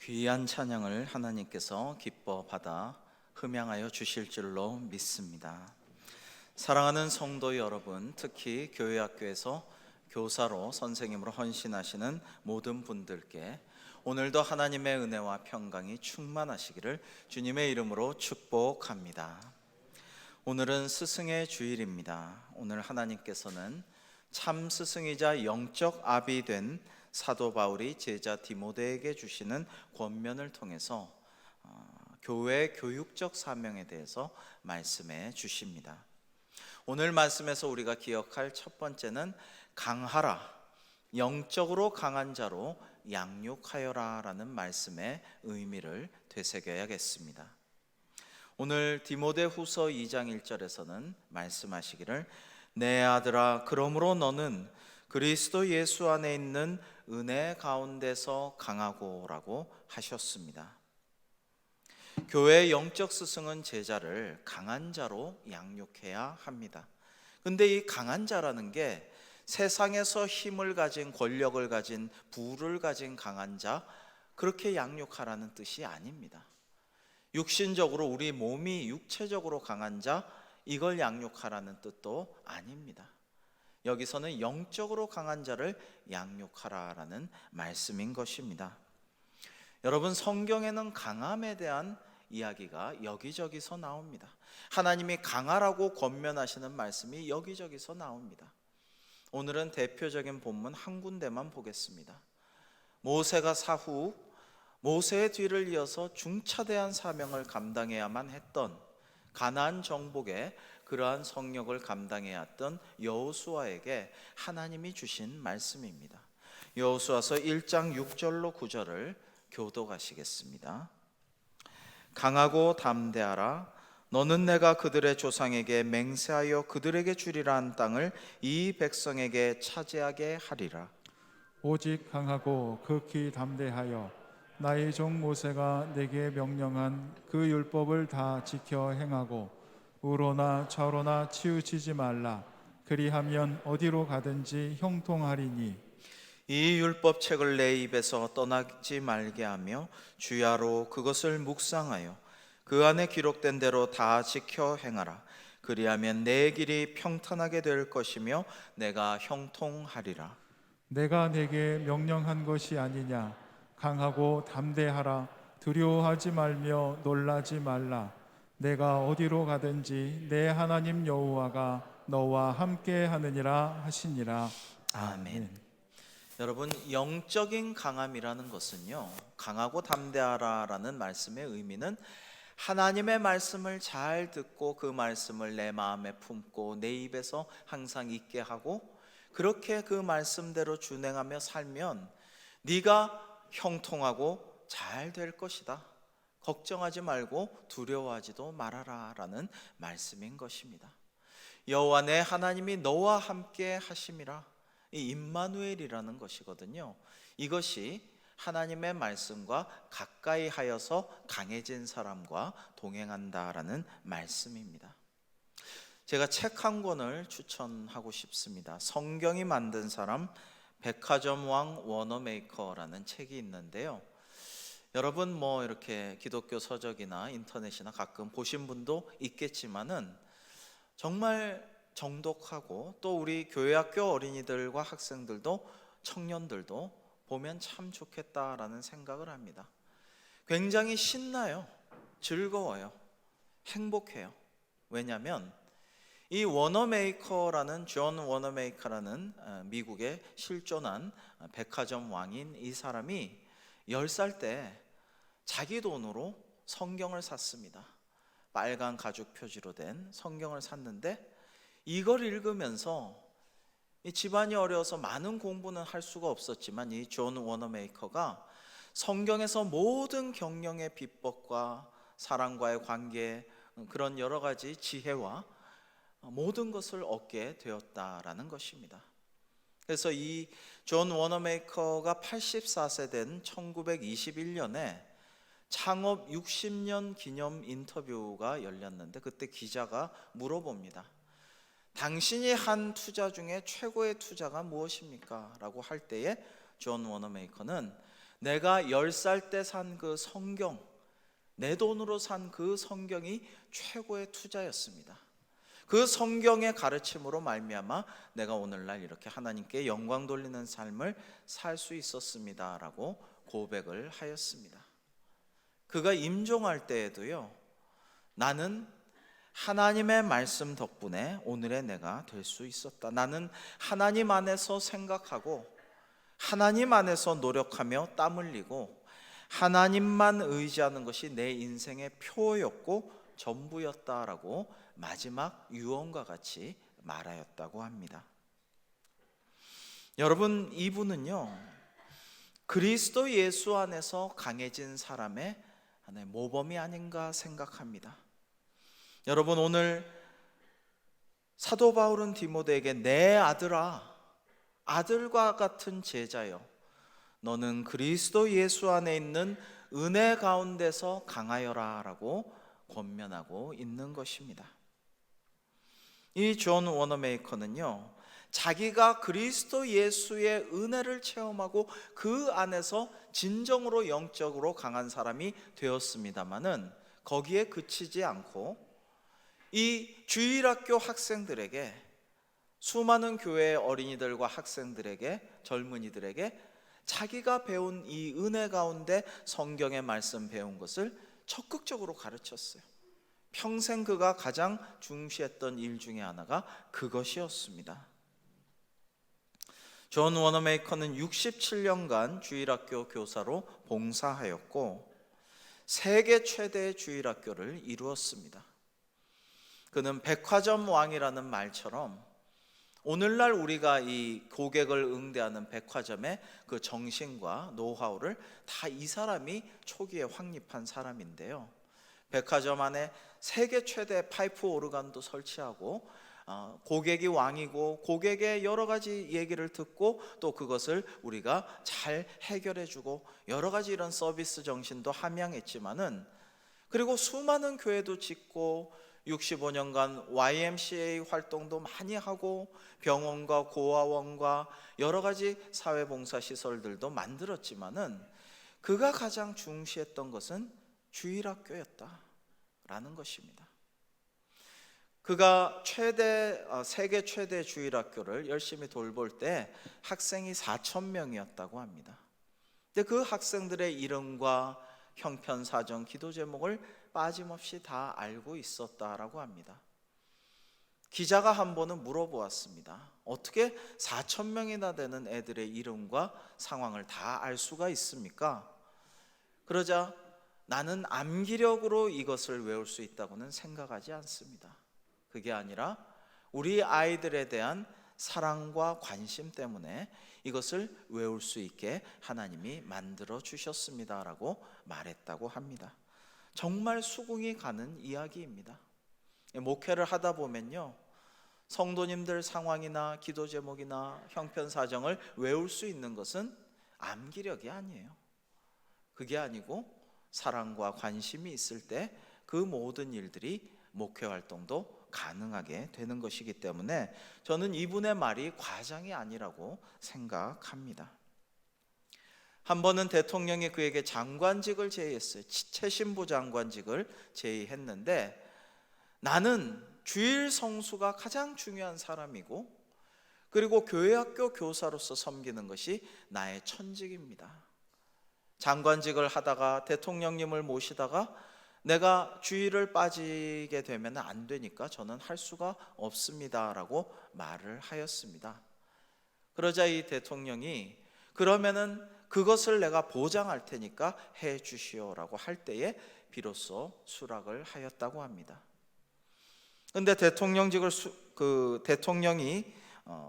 귀한 찬양을 하나님께서 기뻐 받아 흠양하여 주실 줄로 믿습니다. 사랑하는 성도 여러분, 특히 교회학교에서 교사로 선생님으로 헌신하시는 모든 분들께 오늘도 하나님의 은혜와 평강이 충만하시기를 주님의 이름으로 축복합니다. 오늘은 스승의 주일입니다. 오늘 하나님께서는 참 스승이자 영적 아비 된 사도 바울이 제자 디모데에게 주시는 권면을 통해서 교회의 교육적 사명에 대해서 말씀해 주십니다. 오늘 말씀에서 우리가 기억할 첫 번째는 강하라, 영적으로 강한 자로 양육하여라 라는 말씀의 의미를 되새겨야겠습니다. 오늘 디모데 후서 2장 1절에서는 말씀하시기를 내 아들아 그러므로 너는 그리스도 예수 안에 있는 은혜 가운데서 강하고 라고 하셨습니다. 교회의 영적 스승은 제자를 강한 자로 양육해야 합니다. 근데 이 강한 자라는 게 세상에서 힘을 가진, 권력을 가진, 부를 가진 강한 자, 그렇게 양육하라는 뜻이 아닙니다. 육신적으로 우리 몸이 육체적으로 강한 자, 이걸 양육하라는 뜻도 아닙니다. 여기서는 영적으로 강한 자를 양육하라라는 말씀인 것입니다. 여러분, 성경에는 강함에 대한 이야기가 여기저기서 나옵니다. 하나님이 강하라고 권면하시는 말씀이 여기저기서 나옵니다. 오늘은 대표적인 본문 한 군데만 보겠습니다. 모세가 사후 모세의 뒤를 이어서 중차대한 사명을 감당해야만 했던 가나안 정복의 그러한 성역을 감당해야 했던 여호수아에게 하나님이 주신 말씀입니다. 여호수아서 1장 6절로 9절을 교독하시겠습니다. 강하고 담대하라. 너는 내가 그들의 조상에게 맹세하여 그들에게 주리라 한 땅을 이 백성에게 차지하게 하리라. 오직 강하고 극히 담대하여 나의 종 모세가 내게 명령한 그 율법을 다 지켜 행하고 우로나 좌로나 치우치지 말라. 그리하면 어디로 가든지 형통하리니. 이 율법책을 내 입에서 떠나지 말게 하며 주야로 그것을 묵상하여 그 안에 기록된 대로 다 지켜 행하라. 그리하면 내 길이 평탄하게 될 것이며 내가 형통하리라. 내가 내게 명령한 것이 아니냐. 강하고 담대하라. 두려워하지 말며 놀라지 말라. 내가 어디로 가든지 내 하나님 여호와가 너와 함께 하느니라 하시니라. 아멘. 여러분, 영적인 강함이라는 것은요, 강하고 담대하라라는 말씀의 의미는 하나님의 말씀을 잘 듣고 그 말씀을 내 마음에 품고 내 입에서 항상 있게 하고 그렇게 그 말씀대로 준행하며 살면 네가 형통하고 잘 될 것이다. 걱정하지 말고 두려워하지도 말아라 라는 말씀인 것입니다. 여호와 내 하나님이 너와 함께 하심이라. 이 임마누엘이라는 것이거든요. 이것이 하나님의 말씀과 가까이 하여서 강해진 사람과 동행한다라는 말씀입니다. 제가 책 한 권을 추천하고 싶습니다. 성경이 만든 사람, 백화점 왕 워너메이커라는 책이 있는데요. 여러분 뭐 이렇게 기독교 서적이나 인터넷이나 가끔 보신 분도 있겠지만은 정말 정독하고 또 우리 교회학교 어린이들과 학생들도 청년들도 보면 참 좋겠다라는 생각을 합니다. 굉장히 신나요. 즐거워요. 행복해요. 왜냐하면 이 워너메이커라는 존 워너메이커라는 미국의 실존한 백화점 왕인 이 사람이 10살 때 자기 돈으로 성경을 샀습니다. 빨간 가죽 표지로 된 성경을 샀는데 이걸 읽으면서 이 집안이 어려워서 많은 공부는 할 수가 없었지만 이 존 워너메이커가 성경에서 모든 경영의 비법과 사람과의 관계, 그런 여러 가지 지혜와 모든 것을 얻게 되었다라는 것입니다. 그래서 이 존 워너메이커가 84세 된 1921년에 창업 60년 기념 인터뷰가 열렸는데 그때 기자가 물어봅니다. 당신이 한 투자 중에 최고의 투자가 무엇입니까? 라고 할 때에 존 워너메이커는 내가 10살 때 산 그 성경, 내 돈으로 산 그 성경이 최고의 투자였습니다. 그 성경의 가르침으로 말미암아 내가 오늘날 이렇게 하나님께 영광 돌리는 삶을 살 수 있었습니다라고 고백을 하였습니다. 그가 임종할 때에도요, 나는 하나님의 말씀 덕분에 오늘의 내가 될 수 있었다. 나는 하나님 안에서 생각하고 하나님 안에서 노력하며 땀 흘리고 하나님만 의지하는 것이 내 인생의 표였고 전부였다라고 마지막 유언과 같이 말하였다고 합니다. 여러분, 이분은요, 그리스도 예수 안에서 강해진 사람의 하나의 모범이 아닌가 생각합니다. 여러분, 오늘 사도 바울은 디모데에게 내 아들아, 아들과 같은 제자여, 너는 그리스도 예수 안에 있는 은혜 가운데서 강하여라 라고 권면하고 있는 것입니다. 이 존 워너메이커는요, 자기가 그리스도 예수의 은혜를 체험하고 그 안에서 진정으로 영적으로 강한 사람이 되었습니다마는 거기에 그치지 않고 이 주일학교 학생들에게, 수많은 교회의 어린이들과 학생들에게, 젊은이들에게 자기가 배운 이 은혜 가운데 성경의 말씀 배운 것을 적극적으로 가르쳤어요. 평생 그가 가장 중시했던 일 중에 하나가 그것이었습니다. 존 워너메이커는 67년간 주일학교 교사로 봉사하였고 세계 최대의 주일학교를 이루었습니다. 그는 백화점 왕이라는 말처럼 오늘날 우리가 이 고객을 응대하는 백화점의 그 정신과 노하우를 다 이 사람이 초기에 확립한 사람인데요, 백화점 안에 세계 최대 파이프 오르간도 설치하고 고객이 왕이고 고객의 여러 가지 얘기를 듣고 또 그것을 우리가 잘 해결해주고 여러 가지 이런 서비스 정신도 함양했지만은, 그리고 수많은 교회도 짓고 65년간 YMCA 활동도 많이 하고 병원과 고아원과 여러 가지 사회봉사시설들도 만들었지만은 그가 가장 중시했던 것은 주일학교였다라는 것입니다. 그가 세계 최대 주일학교를 열심히 돌볼 때 학생이 4,000명이었다고 합니다. 근데 그 학생들의 이름과 형편사정, 기도 제목을 빠짐없이 다 알고 있었다라고 합니다. 기자가 한 번은 물어보았습니다. 어떻게 4,000명이나 되는 애들의 이름과 상황을 다 알 수가 있습니까? 그러자 나는 암기력으로 이것을 외울 수 있다고는 생각하지 않습니다. 그게 아니라 우리 아이들에 대한 사랑과 관심 때문에 이것을 외울 수 있게 하나님이 만들어 주셨습니다라고 말했다고 합니다. 정말 수긍이 가는 이야기입니다. 목회를 하다 보면요, 성도님들 상황이나 기도 제목이나 형편 사정을 외울 수 있는 것은 암기력이 아니에요. 그게 아니고 사랑과 관심이 있을 때 그 모든 일들이 목회 활동도 가능하게 되는 것이기 때문에 저는 이분의 말이 과장이 아니라고 생각합니다. 한 번은 대통령이 그에게 장관직을 제의했어요. 최신부 장관직을 제의했는데, 나는 주일 성수가 가장 중요한 사람이고 그리고 교회학교 교사로서 섬기는 것이 나의 천직입니다. 장관직을 하다가 대통령님을 모시다가 내가 주일을 빠지게 되면 안 되니까 저는 할 수가 없습니다라고 말을 하였습니다. 그러자 이 대통령이 그러면은 그것을 내가 보장할 테니까 해 주시오라고 할 때에 비로소 수락을 하였다고 합니다. 그런데 대통령이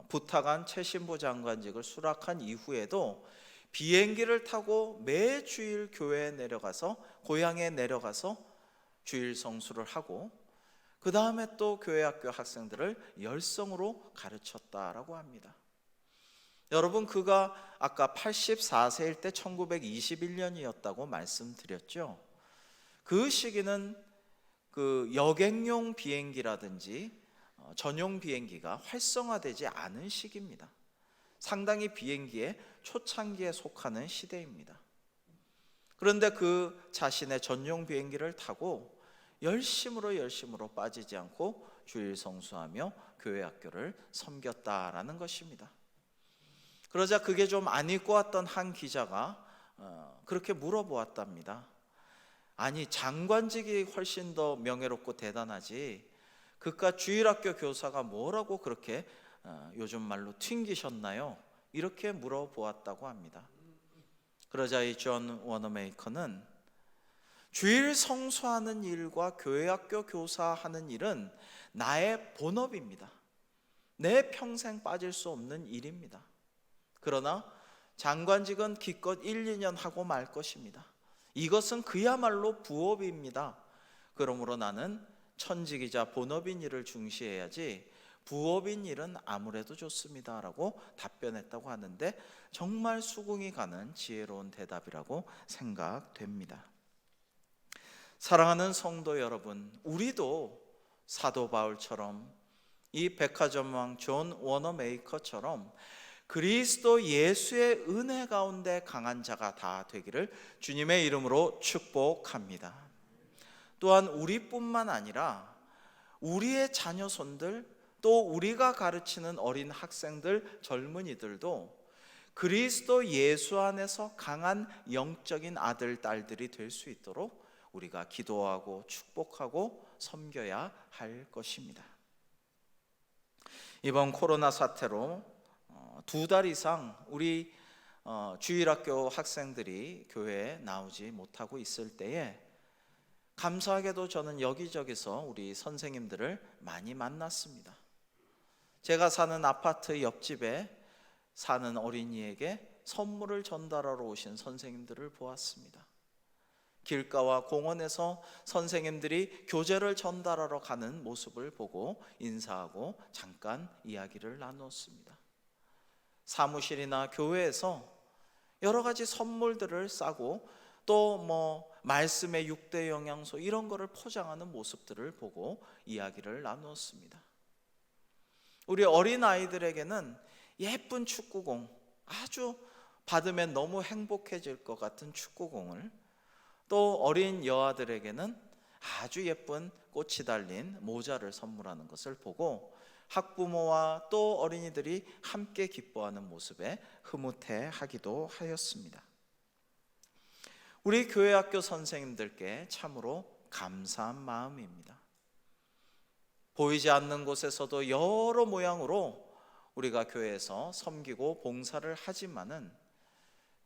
부탁한 최신부 장관직을 수락한 이후에도 비행기를 타고 매주일 교회에 내려가서, 고향에 내려가서 주일 성수를 하고 그 다음에 또 교회학교 학생들을 열성으로 가르쳤다라고 합니다. 여러분, 그가 아까 84세일 때 1921년이었다고 말씀드렸죠. 그 시기는 그 여객용 비행기라든지 전용 비행기가 활성화되지 않은 시기입니다. 상당히 비행기의 초창기에 속하는 시대입니다. 그런데 그 자신의 전용 비행기를 타고 열심으로 빠지지 않고 주일 성수하며 교회 학교를 섬겼다라는 것입니다. 그러자 그게 좀 안 읽고 왔던 한 기자가 그렇게 물어보았답니다. 아니, 장관직이 훨씬 더 명예롭고 대단하지 그깟 주일학교 교사가 뭐라고 그렇게 요즘 말로 튕기셨나요? 이렇게 물어보았다고 합니다. 그러자 이 존 워너메이커는 주일 성수하는 일과 교회학교 교사하는 일은 나의 본업입니다. 내 평생 빠질 수 없는 일입니다. 그러나 장관직은 기껏 1, 2년 하고 말 것입니다. 이것은 그야말로 부업입니다. 그러므로 나는 천직이자 본업인 일을 중시해야지 부업인 일은 아무래도 좋습니다 라고 답변했다고 하는데, 정말 수긍이 가는 지혜로운 대답이라고 생각됩니다. 사랑하는 성도 여러분, 우리도 사도 바울처럼 이 백화점왕 존 워너메이커처럼 그리스도 예수의 은혜 가운데 강한 자가 다 되기를 주님의 이름으로 축복합니다. 또한 우리뿐만 아니라 우리의 자녀손들, 또 우리가 가르치는 어린 학생들, 젊은이들도 그리스도 예수 안에서 강한 영적인 아들, 딸들이 될 수 있도록 우리가 기도하고 축복하고 섬겨야 할 것입니다. 이번 코로나 사태로 2달 이상 우리 주일학교 학생들이 교회에 나오지 못하고 있을 때에 감사하게도 저는 여기저기서 우리 선생님들을 많이 만났습니다. 제가 사는 아파트 옆집에 사는 어린이에게 선물을 전달하러 오신 선생님들을 보았습니다. 길가와 공원에서 선생님들이 교재를 전달하러 가는 모습을 보고 인사하고 잠깐 이야기를 나눴습니다. 사무실이나 교회에서 여러 가지 선물들을 싸고 또 말씀의 6대 영양소 이런 거를 포장하는 모습들을 보고 이야기를 나누었습니다. 우리 어린아이들에게는 예쁜 축구공, 아주 받으면 너무 행복해질 것 같은 축구공을, 또 어린 여아들에게는 아주 예쁜 꽃이 달린 모자를 선물하는 것을 보고 학부모와 또 어린이들이 함께 기뻐하는 모습에 흐뭇해하기도 하였습니다. 우리 교회 학교 선생님들께 참으로 감사한 마음입니다. 보이지 않는 곳에서도 여러 모양으로 우리가 교회에서 섬기고 봉사를 하지만은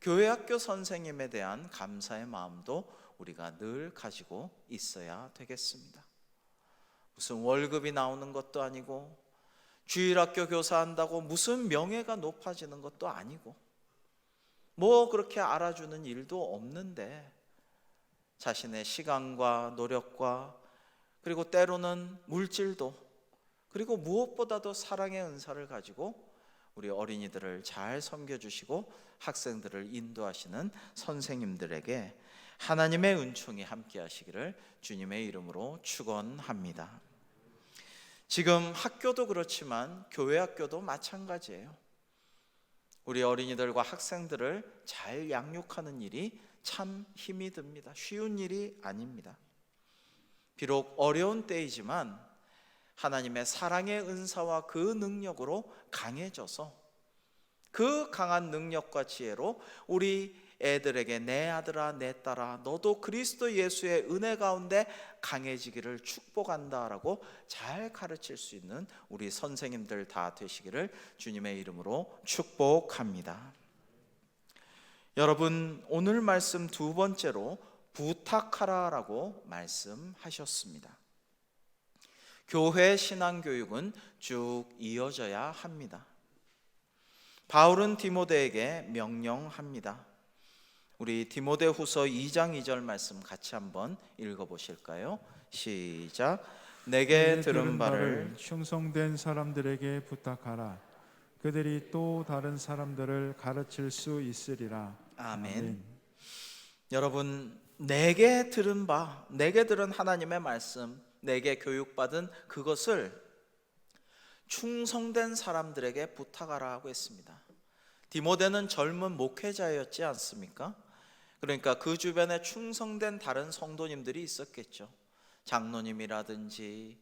교회 학교 선생님에 대한 감사의 마음도 우리가 늘 가지고 있어야 되겠습니다. 무슨 월급이 나오는 것도 아니고 주일학교 교사한다고 무슨 명예가 높아지는 것도 아니고 그렇게 알아주는 일도 없는데 자신의 시간과 노력과 그리고 때로는 물질도, 그리고 무엇보다도 사랑의 은사를 가지고 우리 어린이들을 잘 섬겨주시고 학생들을 인도하시는 선생님들에게 하나님의 은총이 함께 하시기를 주님의 이름으로 축원합니다. 지금 학교도 그렇지만 교회 학교도 마찬가지예요. 우리 어린이들과 학생들을 잘 양육하는 일이 참 힘이 듭니다. 쉬운 일이 아닙니다. 비록 어려운 때이지만 하나님의 사랑의 은사와 그 능력으로 강해져서 그 강한 능력과 지혜로 우리 애들에게 내 아들아 내 딸아 너도 그리스도 예수의 은혜 가운데 강해지기를 축복한다라고 잘 가르칠 수 있는 우리 선생님들 다 되시기를 주님의 이름으로 축복합니다. 여러분, 오늘 말씀 두 번째로 부탁하라라고 말씀하셨습니다. 교회 신앙교육은 쭉 이어져야 합니다. 바울은 디모데에게 명령합니다. 우리 디모데후서 2장 2절 말씀 같이 한번 읽어보실까요? 시작. 내게 들은 바를 충성된 사람들에게 부탁하라. 그들이 또 다른 사람들을 가르칠 수 있으리라. 아멘. 여러분, 내게 들은 하나님의 말씀, 내게 교육받은 그것을 충성된 사람들에게 부탁하라 하고 했습니다. 디모데는 젊은 목회자였지 않습니까? 그러니까 그 주변에 충성된 다른 성도님들이 있었겠죠. 장로님이라든지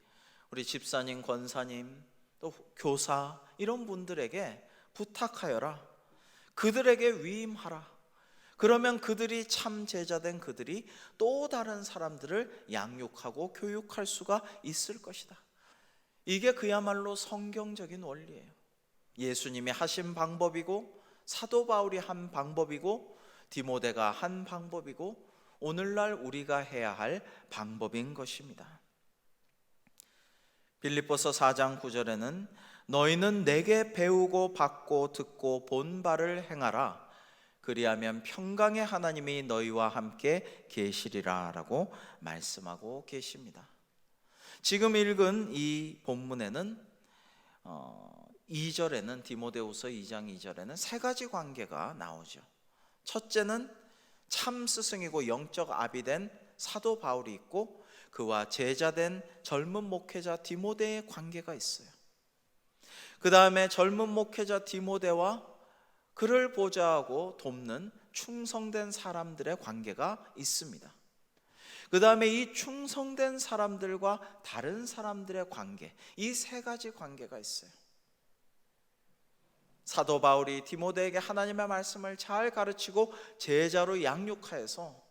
우리 집사님, 권사님, 또 교사 이런 분들에게 부탁하여라. 그들에게 위임하라. 그러면 그들이 참 제자된 그들이 또 다른 사람들을 양육하고 교육할 수가 있을 것이다. 이게 그야말로 성경적인 원리예요. 예수님이 하신 방법이고 사도 바울이 한 방법이고 디모데가 한 방법이고 오늘날 우리가 해야 할 방법인 것입니다. 빌립보서 4장 9절에는 너희는 내게 배우고 받고 듣고 본 바를 행하라. 그리하면 평강의 하나님이 너희와 함께 계시리라 라고 말씀하고 계십니다. 지금 읽은 이 본문에는 2절에는 디모데후서 2장 2절에는 세 가지 관계가 나오죠. 첫째는 참 스승이고 영적 아비 된 사도 바울이 있고 그와 제자된 젊은 목회자 디모데의 관계가 있어요. 그 다음에 젊은 목회자 디모데와 그를 보좌하고 돕는 충성된 사람들의 관계가 있습니다. 그 다음에 이 충성된 사람들과 다른 사람들의 관계, 이 세 가지 관계가 있어요. 사도 바울이 디모데에게 하나님의 말씀을 잘 가르치고 제자로 양육하여서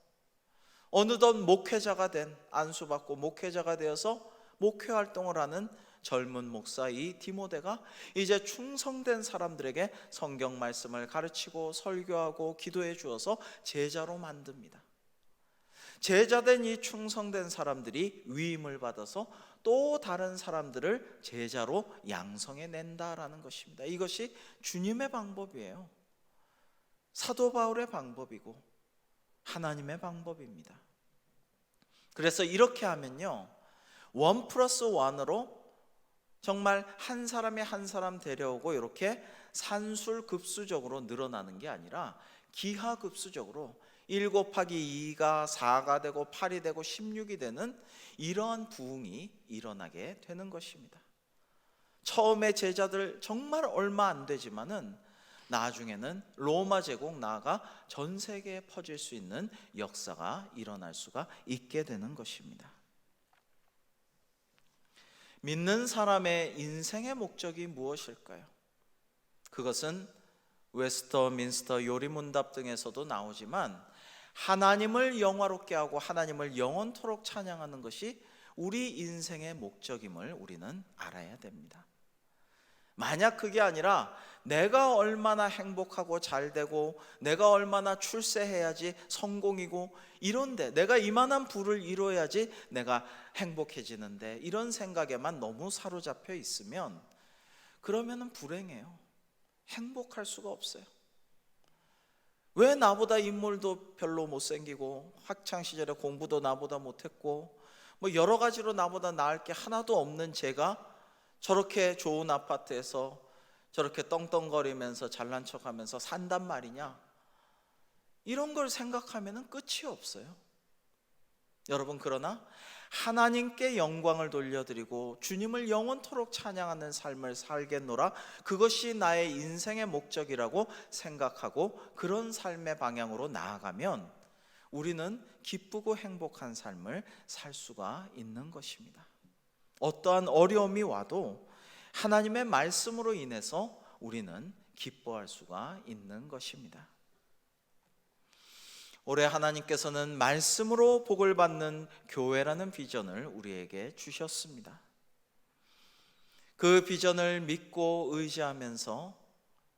어느덧 목회자가 된, 안수받고 목회자가 되어서 목회 활동을 하는 젊은 목사 이 디모데가 이제 충성된 사람들에게 성경 말씀을 가르치고 설교하고 기도해 주어서 제자로 만듭니다. 제자된 이 충성된 사람들이 위임을 받아서 또 다른 사람들을 제자로 양성해 낸다라는 것입니다. 이것이 주님의 방법이에요. 사도 바울의 방법이고 하나님의 방법입니다. 그래서 이렇게 하면요, 1+1으로 정말 한 사람이 한 사람 데려오고 이렇게 산술급수적으로 늘어나는 게 아니라 기하급수적으로 1 곱하기 2가 4가 되고 8이 되고 16이 되는 이러한 부흥이 일어나게 되는 것입니다. 처음에 제자들 정말 얼마 안 되지만은 나중에는 로마 제국 나아가 전 세계에 퍼질 수 있는 역사가 일어날 수가 있게 되는 것입니다. 믿는 사람의 인생의 목적이 무엇일까요? 그것은 웨스터민스터 요리문답 등에서도 나오지만 하나님을 영화롭게 하고 하나님을 영원토록 찬양하는 것이 우리 인생의 목적임을 우리는 알아야 됩니다. 만약 그게 아니라 내가 얼마나 행복하고 잘되고 내가 얼마나 출세해야지 성공이고 이런데 내가 이만한 부를 이뤄야지 내가 행복해지는데 이런 생각에만 너무 사로잡혀 있으면 그러면은 불행해요. 행복할 수가 없어요. 왜 나보다 인물도 별로 못생기고 학창시절에 공부도 나보다 못했고 뭐 여러 가지로 나보다 나을 게 하나도 없는 제가 저렇게 좋은 아파트에서 저렇게 떵떵거리면서 잘난 척하면서 산단 말이냐, 이런 걸 생각하면 끝이 없어요. 여러분, 그러나 하나님께 영광을 돌려드리고 주님을 영원토록 찬양하는 삶을 살겠노라, 그것이 나의 인생의 목적이라고 생각하고 그런 삶의 방향으로 나아가면 우리는 기쁘고 행복한 삶을 살 수가 있는 것입니다. 어떠한 어려움이 와도 하나님의 말씀으로 인해서 우리는 기뻐할 수가 있는 것입니다. 올해 하나님께서는 말씀으로 복을 받는 교회라는 비전을 우리에게 주셨습니다. 그 비전을 믿고 의지하면서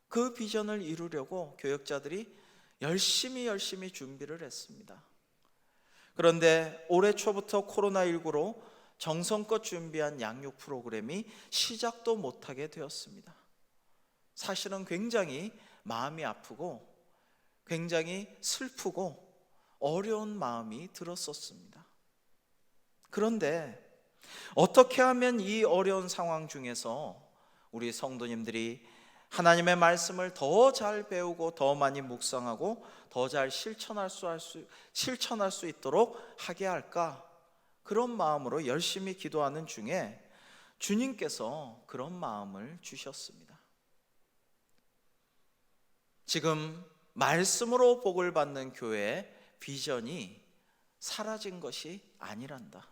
그 비전을 이루려고 교역자들이 열심히 준비를 했습니다. 그런데 올해 초부터 코로나19로 정성껏 준비한 양육 프로그램이 시작도 못하게 되었습니다. 사실은 굉장히 마음이 아프고 굉장히 슬프고 어려운 마음이 들었었습니다. 그런데 어떻게 하면 이 어려운 상황 중에서 우리 성도님들이 하나님의 말씀을 더 잘 배우고 더 많이 묵상하고 더 잘 실천할 수 있도록 하게 할까? 그런 마음으로 열심히 기도하는 중에 주님께서 그런 마음을 주셨습니다. 지금 말씀으로 복을 받는 교회에 비전이 사라진 것이 아니란다.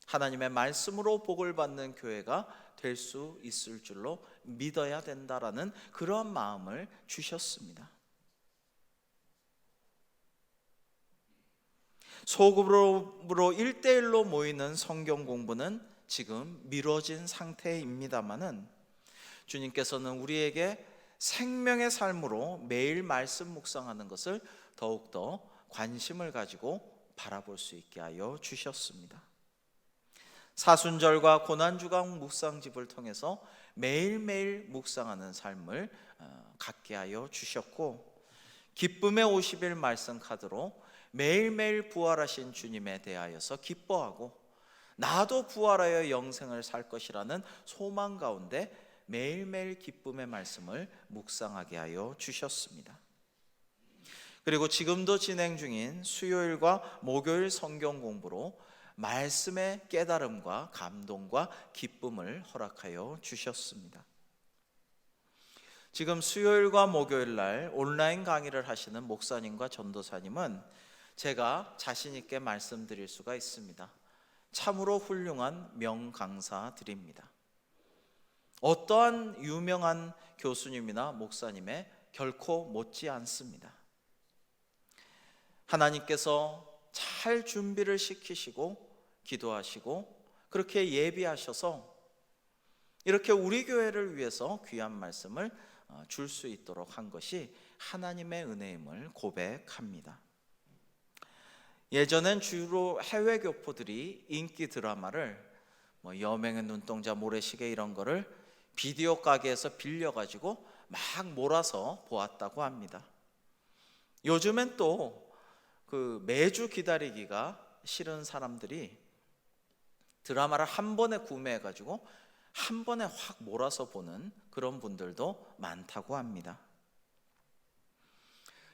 하나님의 말씀으로 복을 받는 교회가 될 수 있을 줄로 믿어야 된다라는 그런 마음을 주셨습니다. 소그룹으로 1대1로 모이는 성경 공부는 지금 미뤄진 상태입니다마는 주님께서는 우리에게 생명의 삶으로 매일 말씀 묵상하는 것을 더욱더 관심을 가지고 바라볼 수 있게 하여 주셨습니다. 사순절과 고난주간 묵상집을 통해서 매일매일 묵상하는 삶을 갖게 하여 주셨고, 기쁨의 50일 말씀 카드로 매일매일 부활하신 주님에 대하여서 기뻐하고 나도 부활하여 영생을 살 것이라는 소망 가운데 매일매일 기쁨의 말씀을 묵상하게 하여 주셨습니다. 그리고 지금도 진행 중인 수요일과 목요일 성경 공부로 말씀의 깨달음과 감동과 기쁨을 허락하여 주셨습니다. 지금 수요일과 목요일 날 온라인 강의를 하시는 목사님과 전도사님은 제가 자신 있게 말씀드릴 수가 있습니다. 참으로 훌륭한 명강사들입니다. 어떠한 유명한 교수님이나 목사님에 결코 못지 않습니다. 하나님께서 잘 준비를 시키시고 기도하시고 그렇게 예비하셔서 이렇게 우리 교회를 위해서 귀한 말씀을 줄 수 있도록 한 것이 하나님의 은혜임을 고백합니다. 예전엔 주로 해외 교포들이 인기 드라마를 여명의 눈동자, 모래시계 이런 거를 비디오 가게에서 빌려가지고 막 몰아서 보았다고 합니다. 요즘엔 또 매주 기다리기가 싫은 사람들이 드라마를 한 번에 구매해가지고 한 번에 확 몰아서 보는 그런 분들도 많다고 합니다.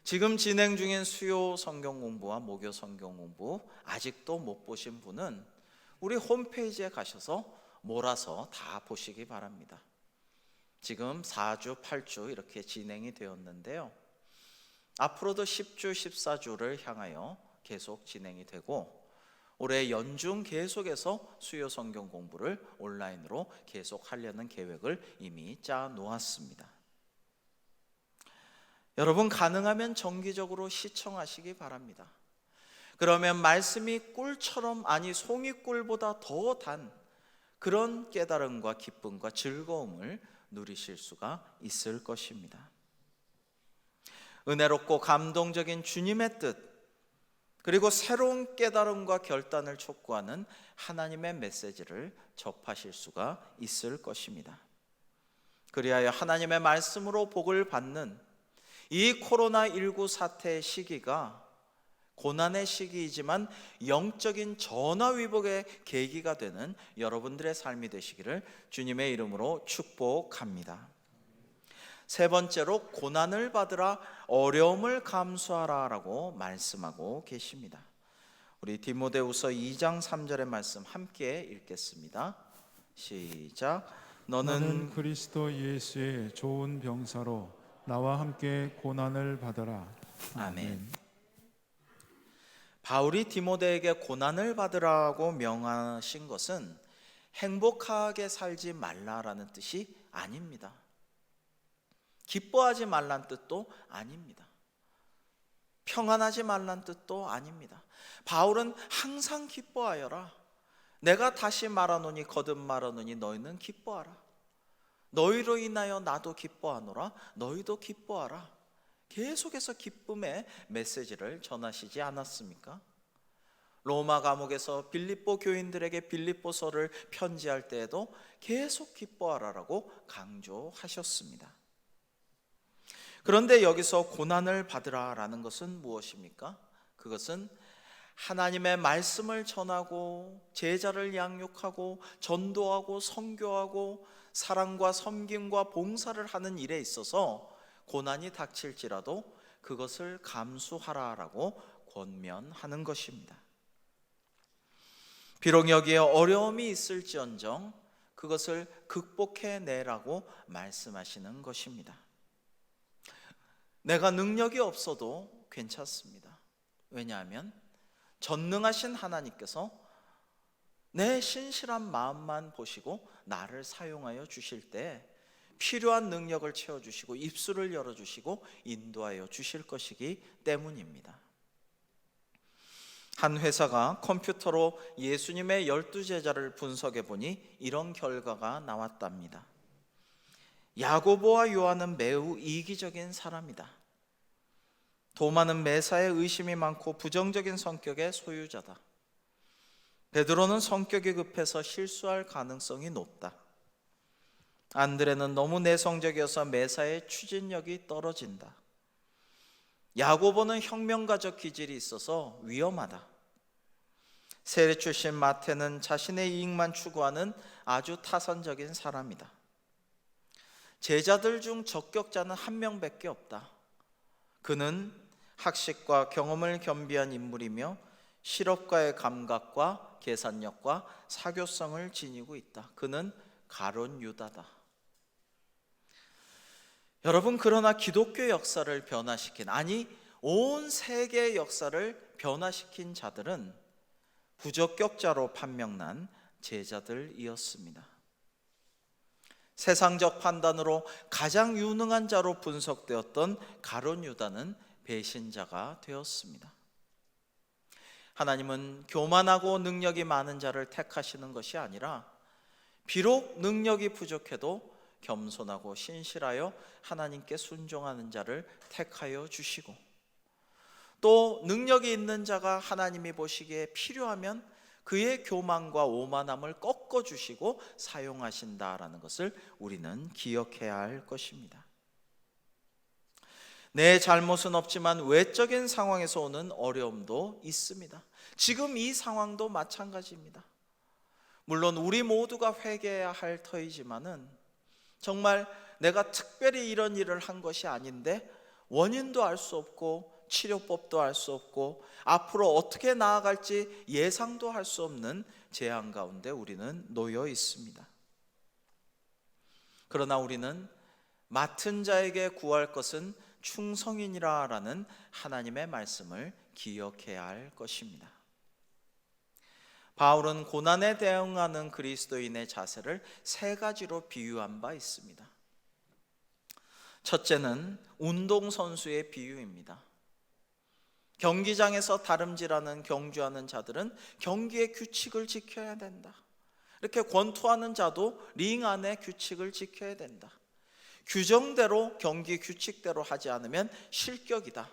지금 진행 중인 수요 성경 공부와 목요 성경 공부 아직도 못 보신 분은 우리 홈페이지에 가셔서 몰아서 다 보시기 바랍니다. 지금 4주, 8주 이렇게 진행이 되었는데요. 앞으로도 10주, 14주를 향하여 계속 진행이 되고 올해 연중 계속해서 수요 성경 공부를 온라인으로 계속 하려는 계획을 이미 짜 놓았습니다. 여러분, 가능하면 정기적으로 시청하시기 바랍니다. 그러면 말씀이 꿀처럼, 아니 송이꿀보다 더 단 그런 깨달음과 기쁨과 즐거움을 누리실 수가 있을 것입니다. 은혜롭고 감동적인 주님의 뜻, 그리고 새로운 깨달음과 결단을 촉구하는 하나님의 메시지를 접하실 수가 있을 것입니다. 그리하여 하나님의 말씀으로 복을 받는 이 코로나19 사태의 시기가 고난의 시기이지만 영적인 전화위복의 계기가 되는 여러분들의 삶이 되시기를 주님의 이름으로 축복합니다. 세 번째로 고난을 받으라, 어려움을 감수하라 라고 말씀하고 계십니다. 우리 디모데후서 2장 3절의 말씀 함께 읽겠습니다. 시작. 너는 그리스도 예수의 좋은 병사로 나와 함께 고난을 받으라. 아멘. 바울이 디모데에게 고난을 받으라고 명하신 것은 행복하게 살지 말라라는 뜻이 아닙니다. 기뻐하지 말란 뜻도 아닙니다. 평안하지 말란 뜻도 아닙니다. 바울은 항상 기뻐하여라. 내가 다시 말하노니 거듭 말하노니 너희는 기뻐하라. 너희로 인하여 나도 기뻐하노라. 너희도 기뻐하라. 계속해서 기쁨의 메시지를 전하시지 않았습니까? 로마 감옥에서 빌립보 교인들에게 빌립보서를 편지할 때에도 계속 기뻐하라라고 강조하셨습니다. 그런데 여기서 고난을 받으라라는 것은 무엇입니까? 그것은 하나님의 말씀을 전하고 제자를 양육하고 전도하고 선교하고 사랑과 섬김과 봉사를 하는 일에 있어서 고난이 닥칠지라도 그것을 감수하라라고 권면하는 것입니다. 비록 여기에 어려움이 있을지언정 그것을 극복해내라고 말씀하시는 것입니다. 내가 능력이 없어도 괜찮습니다. 왜냐하면 전능하신 하나님께서 내 신실한 마음만 보시고 나를 사용하여 주실 때 필요한 능력을 채워주시고 입술을 열어주시고 인도하여 주실 것이기 때문입니다. 한 회사가 컴퓨터로 예수님의 12제자를 분석해 보니 이런 결과가 나왔답니다. 야고보와 요한은 매우 이기적인 사람이다. 도마는 매사에 의심이 많고 부정적인 성격의 소유자다. 베드로는 성격이 급해서 실수할 가능성이 높다. 안드레는 너무 내성적이어서 매사에 추진력이 떨어진다. 야고보는 혁명가적 기질이 있어서 위험하다. 세례 출신 마태는 자신의 이익만 추구하는 아주 타산적인 사람이다. 제자들 중 적격자는 한 명밖에 없다. 그는 학식과 경험을 겸비한 인물이며 실업가의 감각과 계산력과 사교성을 지니고 있다. 그는 가룟 유다다. 여러분, 그러나 기독교 역사를 변화시킨, 아니 온 세계의 역사를 변화시킨 자들은 부적격자로 판명난 제자들이었습니다. 세상적 판단으로 가장 유능한 자로 분석되었던 가룟 유다는 배신자가 되었습니다. 하나님은 교만하고 능력이 많은 자를 택하시는 것이 아니라 비록 능력이 부족해도 겸손하고 신실하여 하나님께 순종하는 자를 택하여 주시고, 또 능력이 있는 자가 하나님이 보시기에 필요하면 그의 교만과 오만함을 꺾어주시고 사용하신다라는 것을 우리는 기억해야 할 것입니다. 내 잘못은 없지만 외적인 상황에서 오는 어려움도 있습니다. 지금 이 상황도 마찬가지입니다. 물론 우리 모두가 회개해야 할 터이지만은 정말 내가 특별히 이런 일을 한 것이 아닌데 원인도 알 수 없고 치료법도 알 수 없고 앞으로 어떻게 나아갈지 예상도 할 수 없는 재앙 가운데 우리는 놓여 있습니다. 그러나 우리는 맡은 자에게 구할 것은 충성이니라라는 하나님의 말씀을 기억해야 할 것입니다. 바울은 고난에 대응하는 그리스도인의 자세를 세 가지로 비유한 바 있습니다. 첫째는 운동선수의 비유입니다. 경기장에서 다름질하는 경주하는 자들은 경기의 규칙을 지켜야 된다. 이렇게 권투하는 자도 링 안에 규칙을 지켜야 된다. 규정대로 경기 규칙대로 하지 않으면 실격이다.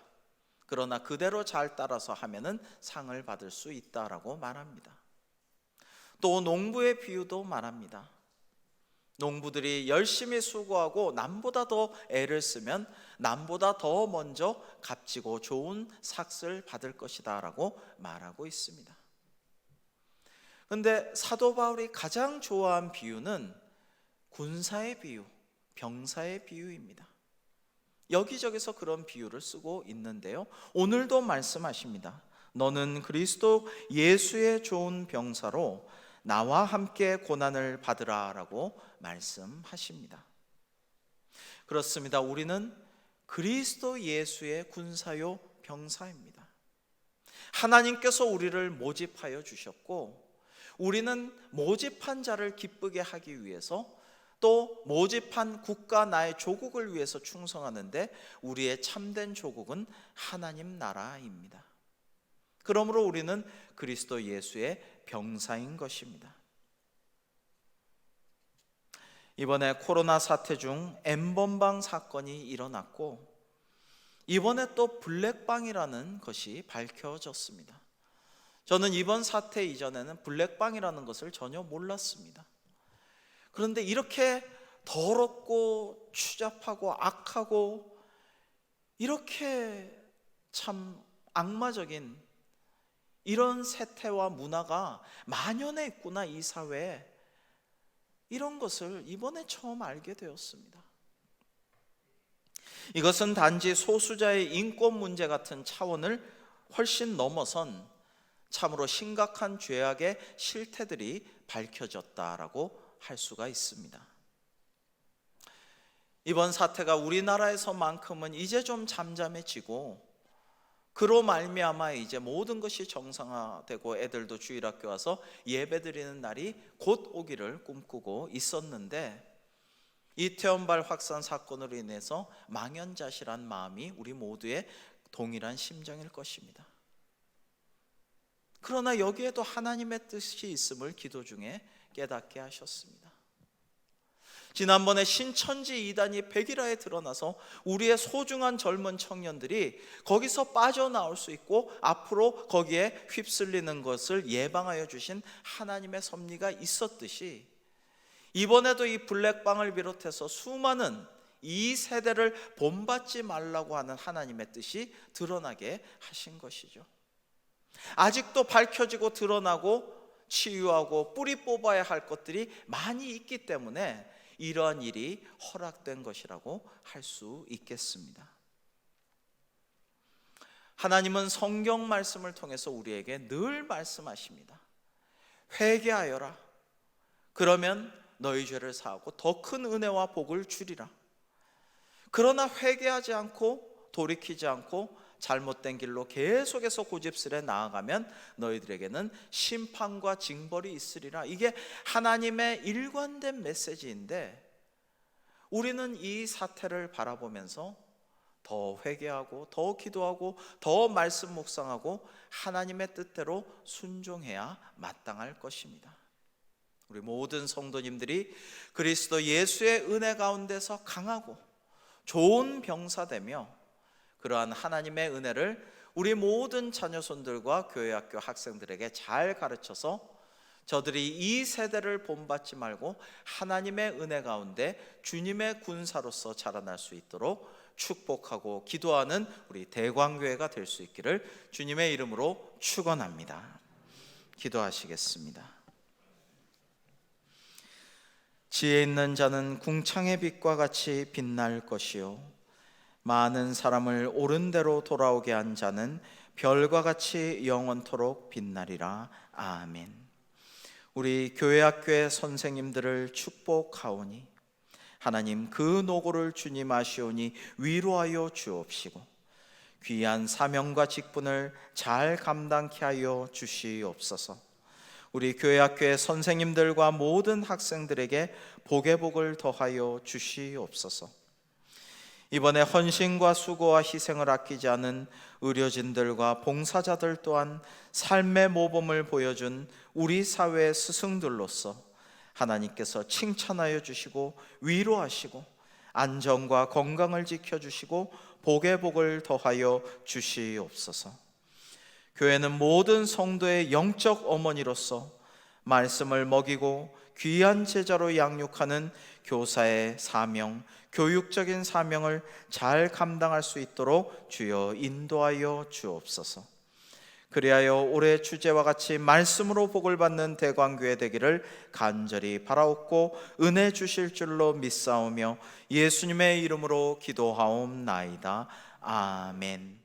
그러나 그대로 잘 따라서 하면은 상을 받을 수 있다라고 말합니다. 또 농부의 비유도 말합니다. 농부들이 열심히 수고하고 남보다 더 애를 쓰면 남보다 더 먼저 값지고 좋은 삭을 받을 것이다 라고 말하고 있습니다. 그런데 사도 바울이 가장 좋아한 비유는 군사의 비유, 병사의 비유입니다. 여기저기서 그런 비유를 쓰고 있는데요, 오늘도 말씀하십니다. 너는 그리스도 예수의 좋은 병사로 나와 함께 고난을 받으라 라고 말씀하십니다. 그렇습니다. 우리는 그리스도 예수의 군사요 병사입니다. 하나님께서 우리를 모집하여 주셨고, 우리는 모집한 자를 기쁘게 하기 위해서, 또 모집한 국가 나의 조국을 위해서 충성하는데 우리의 참된 조국은 하나님 나라입니다. 그러므로 우리는 그리스도 예수의 병사인 것입니다. 이번에 코로나 사태 중 N번방 사건이 일어났고, 이번에 또 블랙방이라는 것이 밝혀졌습니다. 저는 이번 사태 이전에는 블랙방이라는 것을 전혀 몰랐습니다. 그런데 이렇게 더럽고 추잡하고 악하고 이렇게 참 악마적인 이런 세태와 문화가 만연해 있구나, 이 사회에. 이런 것을 이번에 처음 알게 되었습니다. 이것은 단지 소수자의 인권 문제 같은 차원을 훨씬 넘어선 참으로 심각한 죄악의 실태들이 밝혀졌다라고 할 수가 있습니다. 이번 사태가 우리나라에서만큼은 이제 좀 잠잠해지고, 그로 말미암아 이제 모든 것이 정상화되고 애들도 주일학교 와서 예배드리는 날이 곧 오기를 꿈꾸고 있었는데, 이태원발 확산 사건으로 인해서 망연자실한 마음이 우리 모두의 동일한 심정일 것입니다. 그러나 여기에도 하나님의 뜻이 있음을 기도 중에 깨닫게 하셨습니다. 지난번에 신천지 이단이 백일화에 드러나서 우리의 소중한 젊은 청년들이 거기서 빠져나올 수 있고 앞으로 거기에 휩쓸리는 것을 예방하여 주신 하나님의 섭리가 있었듯이, 이번에도 이 블랙방을 비롯해서 수많은 이 세대를 본받지 말라고 하는 하나님의 뜻이 드러나게 하신 것이죠. 아직도 밝혀지고 드러나고 치유하고 뿌리 뽑아야 할 것들이 많이 있기 때문에 이러한 일이 허락된 것이라고 할 수 있겠습니다. 하나님은 성경 말씀을 통해서 우리에게 늘 말씀하십니다. 회개하여라. 그러면 너희 죄를 사하고 더 큰 은혜와 복을 주리라. 그러나 회개하지 않고 돌이키지 않고 잘못된 길로 계속해서 고집스레 나아가면 너희들에게는 심판과 징벌이 있으리라. 이게 하나님의 일관된 메시지인데, 우리는 이 사태를 바라보면서 더 회개하고 더 기도하고 더 말씀 묵상하고 하나님의 뜻대로 순종해야 마땅할 것입니다. 우리 모든 성도님들이 그리스도 예수의 은혜 가운데서 강하고 좋은 병사되며 그러한 하나님의 은혜를 우리 모든 자녀손들과 교회학교 학생들에게 잘 가르쳐서 저들이 이 세대를 본받지 말고 하나님의 은혜 가운데 주님의 군사로서 자라날 수 있도록 축복하고 기도하는 우리 대광교회가 될 수 있기를 주님의 이름으로 축원합니다. 기도하시겠습니다. 지혜 있는 자는 궁창의 빛과 같이 빛날 것이요, 많은 사람을 옳은 대로 돌아오게 한 자는 별과 같이 영원토록 빛나리라. 아멘. 우리 교회학교의 선생님들을 축복하오니 하나님 그 노고를 주님 아시오니 위로하여 주옵시고 귀한 사명과 직분을 잘 감당케 하여 주시옵소서. 우리 교회학교의 선생님들과 모든 학생들에게 복의 복을 더하여 주시옵소서. 이번에 헌신과 수고와 희생을 아끼지 않은 의료진들과 봉사자들 또한 삶의 모범을 보여준 우리 사회의 스승들로서 하나님께서 칭찬하여 주시고 위로하시고 안전과 건강을 지켜주시고 복의 복을 더하여 주시옵소서. 교회는 모든 성도의 영적 어머니로서 말씀을 먹이고 귀한 제자로 양육하는 교사의 사명, 교육적인 사명을 잘 감당할 수 있도록 주여 인도하여 주옵소서. 그리하여 올해 주제와 같이 말씀으로 복을 받는 대광교회 되기를 간절히 바라옵고 은혜 주실 줄로 믿사오며 예수님의 이름으로 기도하옵나이다. 아멘.